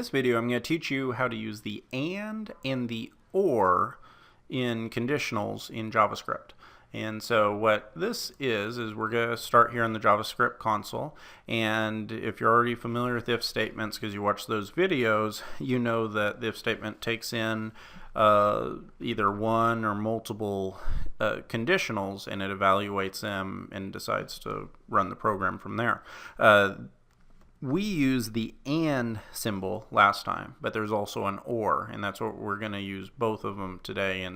this video, I'm going to teach you how to use the and the or in conditionals in JavaScript. And so what this is we're going to start here in the JavaScript console. And if you're already familiar with if statements because you watch those videos, you know that the if statement takes in either one or multiple conditionals, and it evaluates them and decides to run the program from there. We used the and symbol last time, but there's also an or, and that's what we're going to use both of them today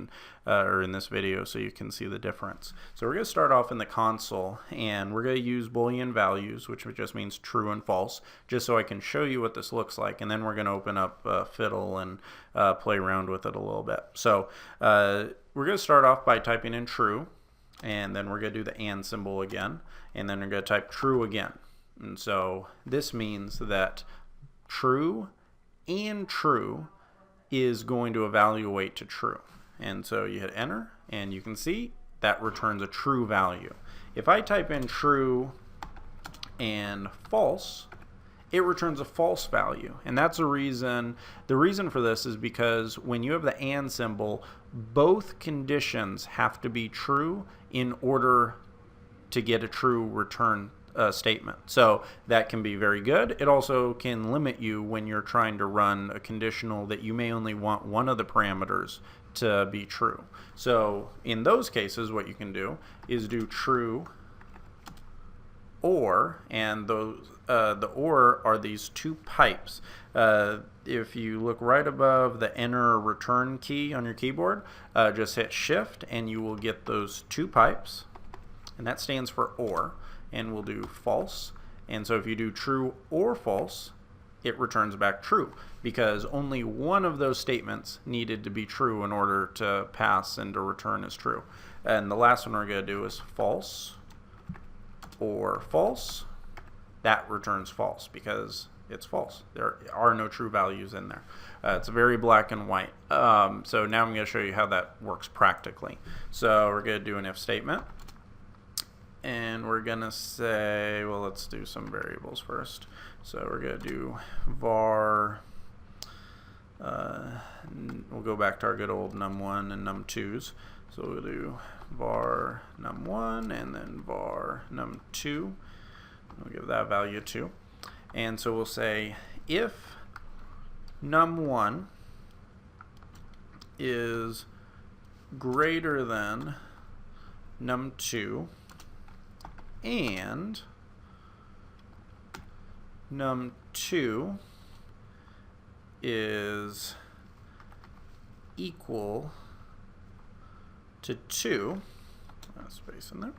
or in this video, so you can see the difference. So we're going to start off in the console, and we're going to use Boolean values, which just means true and false, just so I can show you what this looks like, and then we're going to open up Fiddle and play around with it a little bit. So we're going to start off by typing in true, and then we're going to do the and symbol again, and then we're going to type true again. And so this means that true and true is going to evaluate to true. And so you hit enter, and you can see that returns a true value. If I type in true and false, it returns a false value. And that's the reason for this is because when you have the and symbol, both conditions have to be true in order to get a true return statement. So that can be very good. It also can limit you when you're trying to run a conditional that you may only want one of the parameters to be true. So in those cases, what you can do is do true or, and those the or are these two pipes. If you look right above the enter or return key on your keyboard, just hit shift and you will get those two pipes, and that stands for or. And we'll do false. And so if you do true or false, it returns back true, because only one of those statements needed to be true in order to pass and to return as true. And the last one we're going to do is false or false. That returns false because it's false. There are no true values in there. It's very black and white. So now I'm going to show you how that works practically. So we're going to do an if statement. And we're going to say, well, let's do some variables first. So we're going to do var, we'll go back to our good old num1 and num2s. So we'll do var num1 and then var num2. We'll give that value 2. And so we'll say if num1 is greater than num2, and num2 is equal to 2, space in there,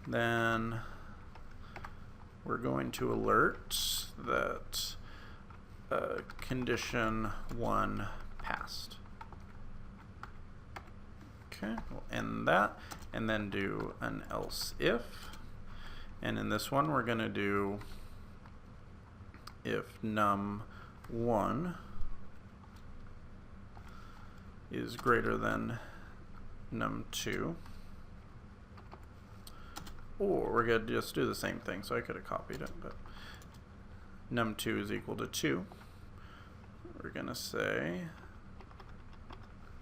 then we're going to alert that condition 1 passed. Okay, we'll end that and then do an else if. And in this one, we're going to do if num1 is greater than num2, or we're going to just do the same thing. So I could have copied it, but num2 is equal to 2. We're going to say,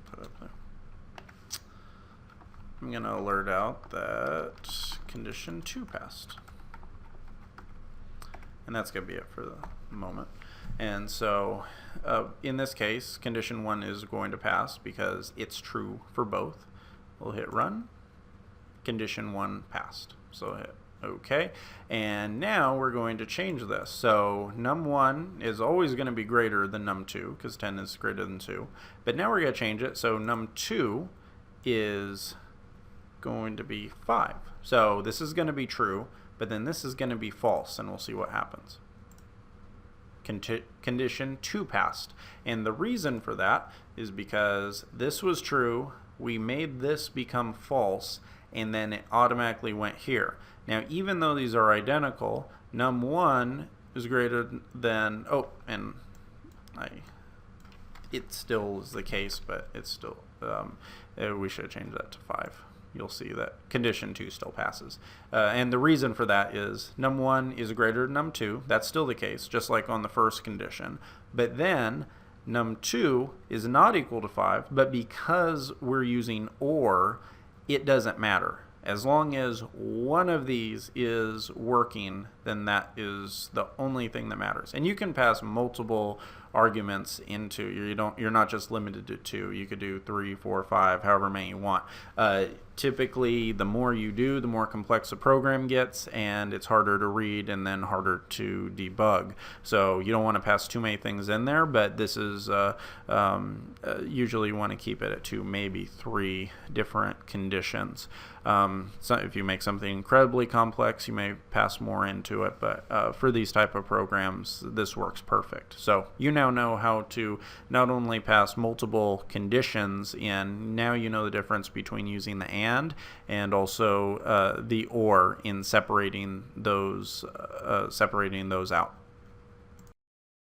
put up there. I'm going to alert out that condition 2 passed. And that's going to be it for the moment. And so in this case, condition 1 is going to pass because it's true for both. We'll hit run. Condition 1 passed. So hit OK. And now we're going to change this. So num1 is always going to be greater than num2 because 10 is greater than 2. But now we're going to change it. So num2 is going to be 5. So this is going to be true, but then this is going to be false, and we'll see what happens. Condition 2 passed. And the reason for that is because this was true, we made this become false, and then it automatically went here. Now, even though these are identical, num1 is greater than, it still is the case, but it's still, we should have changed that to 5. you'll see that condition 2 still passes. And the reason for that is num1 is greater than num2. That's still the case, just like on the first condition. But then num2 is not equal to 5, but because we're using OR, it doesn't matter. As long as one of these is working, then that is the only thing that matters. And you can pass multiple arguments into, you're not just limited to 2. You could do 3, 4, 5, however many you want. Typically, the more you do, the more complex the program gets, and it's harder to read and then harder to debug. So you don't want to pass too many things in there, but this is usually you want to keep it at 2, maybe 3 different conditions. So if you make something incredibly complex, you may pass more into it, but for these type of programs, this works perfect. So you now know how to not only pass multiple conditions in, now you know the difference between using the and also the OR in separating those out.